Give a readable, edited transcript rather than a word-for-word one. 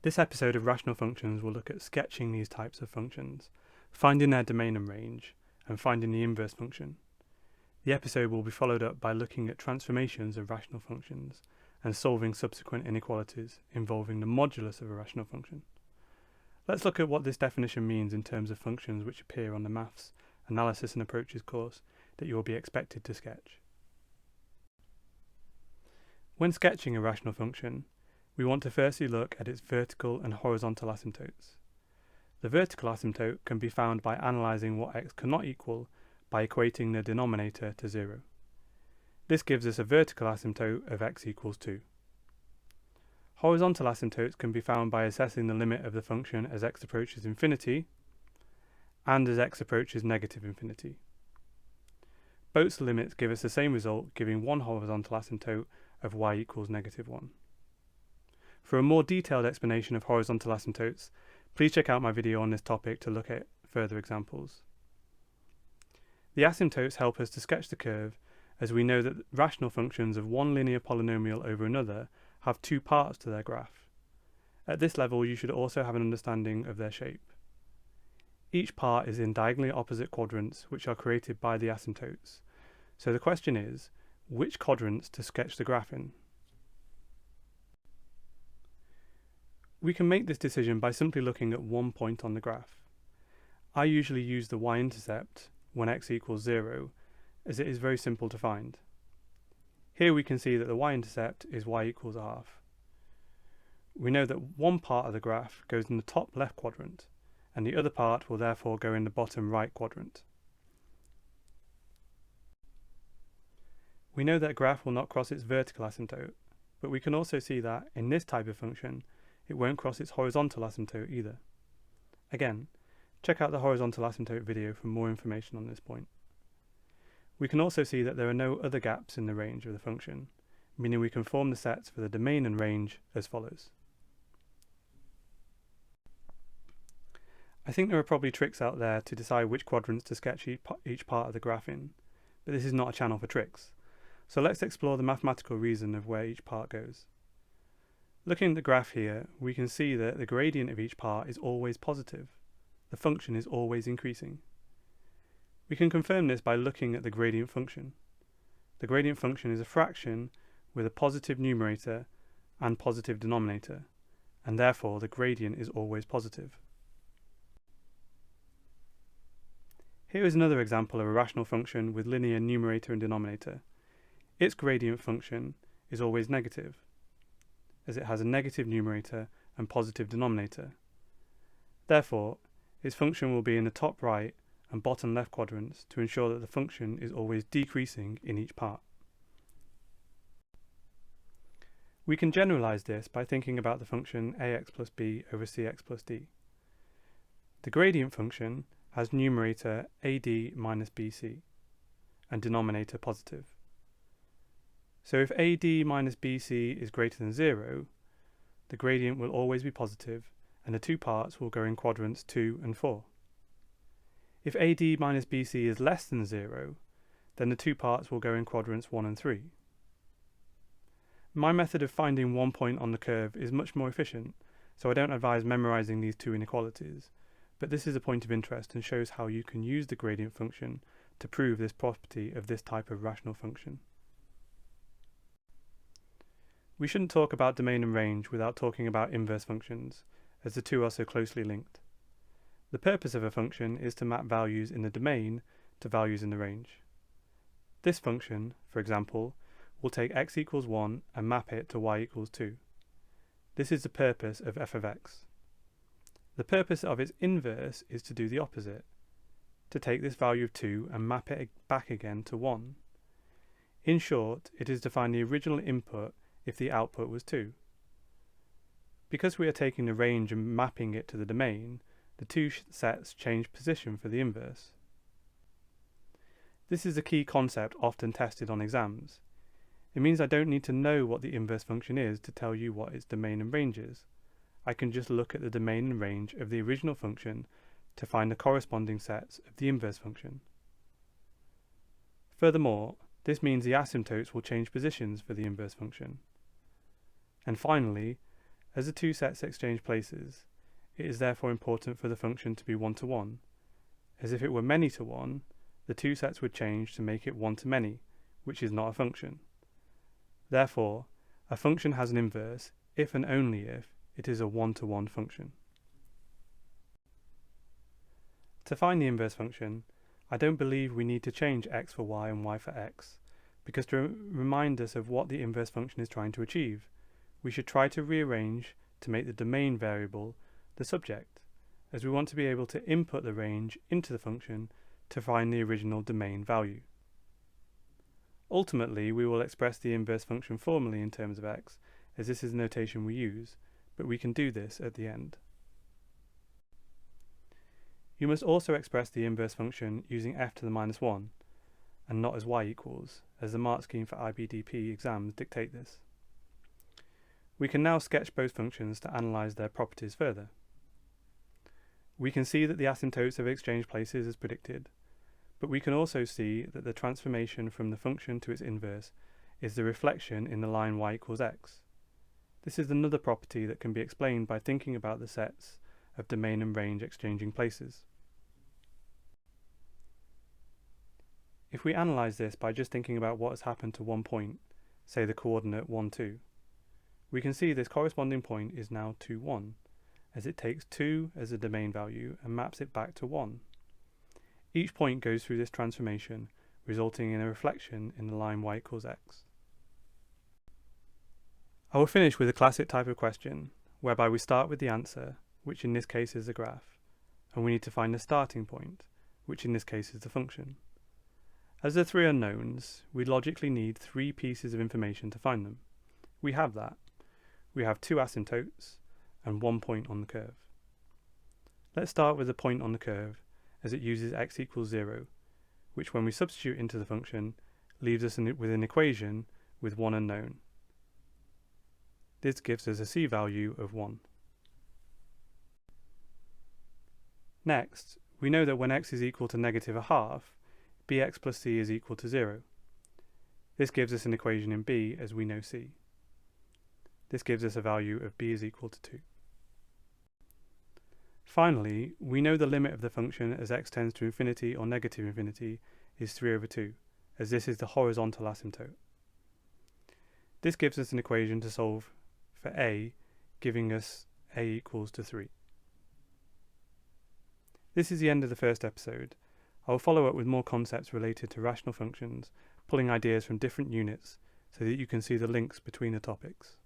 This episode of Rational Functions will look at sketching these types of functions, finding their domain and range, and finding the inverse function. The episode will be followed up by looking at transformations of rational functions and solving subsequent inequalities involving the modulus of a rational function. Let's look at what this definition means in terms of functions which appear on the Maths, Analysis and Approaches course that you will be expected to sketch. When sketching a rational function, we want to firstly look at its vertical and horizontal asymptotes. The vertical asymptote can be found by analysing what x cannot equal by equating the denominator to 0. This gives us a vertical asymptote of x equals 2. Horizontal asymptotes can be found by assessing the limit of the function as x approaches infinity and as x approaches negative infinity. Both limits give us the same result, giving one horizontal asymptote of y equals negative 1. For a more detailed explanation of horizontal asymptotes, please check out my video on this topic to look at further examples. The asymptotes help us to sketch the curve, as we know that rational functions of one linear polynomial over another have two parts to their graph. At this level, you should also have an understanding of their shape. Each part is in diagonally opposite quadrants, which are created by the asymptotes. So the question is, which quadrants to sketch the graph in? We can make this decision by simply looking at one point on the graph. I usually use the y-intercept when x equals 0, as it is very simple to find. Here we can see that the y-intercept is y equals a half. We know that one part of the graph goes in the top left quadrant, and the other part will therefore go in the bottom right quadrant. We know that a graph will not cross its vertical asymptote, but we can also see that, in this type of function, it won't cross its horizontal asymptote either. Again, check out the horizontal asymptote video for more information on this point. We can also see that there are no other gaps in the range of the function, meaning we can form the sets for the domain and range as follows. I think there are probably tricks out there to decide which quadrants to sketch each part of the graph in, but this is not a channel for tricks. So let's explore the mathematical reason of where each part goes. Looking at the graph here, we can see that the gradient of each part is always positive. The function is always increasing. We can confirm this by looking at the gradient function. The gradient function is a fraction with a positive numerator and positive denominator, and therefore the gradient is always positive. Here is another example of a rational function with linear numerator and denominator. Its gradient function is always negative, as it has a negative numerator and positive denominator. Therefore, its function will be in the top right and bottom left quadrants to ensure that the function is always decreasing in each part. We can generalize this by thinking about the function ax plus b over cx plus d. The gradient function has numerator ad minus bc and denominator positive. So if AD minus BC is greater than 0, the gradient will always be positive and the two parts will go in quadrants 2 and 4. If AD minus BC is less than 0, then the two parts will go in quadrants 1 and 3. My method of finding one point on the curve is much more efficient, so I don't advise memorizing these two inequalities, but this is a point of interest and shows how you can use the gradient function to prove this property of this type of rational function. We shouldn't talk about domain and range without talking about inverse functions, as the two are so closely linked. The purpose of a function is to map values in the domain to values in the range. This function, for example, will take x equals 1 and map it to y equals 2. This is the purpose of f of x. The purpose of its inverse is to do the opposite, to take this value of 2 and map it back again to 1. In short, it is to find the original input if the output was 2. Because we are taking the range and mapping it to the domain, the two sets change position for the inverse. This is a key concept often tested on exams. It means I don't need to know what the inverse function is to tell you what its domain and range is. I can just look at the domain and range of the original function to find the corresponding sets of the inverse function. Furthermore, this means the asymptotes will change positions for the inverse function. And finally, As the two sets exchange places, it is therefore important for the function to be one-to-one, as if it were many-to-one, the two sets would change to make it one-to-many, which is not a function. Therefore, a function has an inverse if and only if it is a one-to-one function. To find the inverse function, I don't believe we need to change x for y and y for x, because to remind us of what the inverse function is trying to achieve, we should try to rearrange to make the domain variable the subject, as we want to be able to input the range into the function to find the original domain value. Ultimately, we will express the inverse function formally in terms of x, as this is the notation we use, but we can do this at the end. You must also express the inverse function using f to the minus 1, and not as y equals, as the mark scheme for IBDP exams dictate this. We can now sketch both functions to analyse their properties further. We can see that the asymptotes have exchanged places as predicted, but we can also see that the transformation from the function to its inverse is the reflection in the line y equals x. This is another property that can be explained by thinking about the sets of domain and range exchanging places. If we analyse this by just thinking about what has happened to one point, say the coordinate 1, 2, we can see this corresponding point is now 2, 1, as it takes 2 as a domain value and maps it back to 1. Each point goes through this transformation, resulting in a reflection in the line y equals x. I will finish with a classic type of question, whereby we start with the answer, which in this case is the graph, and we need to find the starting point, which in this case is the function. As there are three unknowns, we logically need three pieces of information to find them. We have that. We have two asymptotes and one point on the curve. Let's start with the point on the curve, as it uses x equals 0, which when we substitute into the function, leaves us with an equation with one unknown. This gives us a c value of 1. Next, we know that when x is equal to negative a half, bx plus c is equal to 0. This gives us an equation in b as we know c. This gives us a value of b is equal to 2. Finally, we know the limit of the function as x tends to infinity or negative infinity is 3 over 2, as this is the horizontal asymptote. This gives us an equation to solve for a, giving us a equals to 3. This is the end of the first episode. I will follow up with more concepts related to rational functions, pulling ideas from different units so that you can see the links between the topics.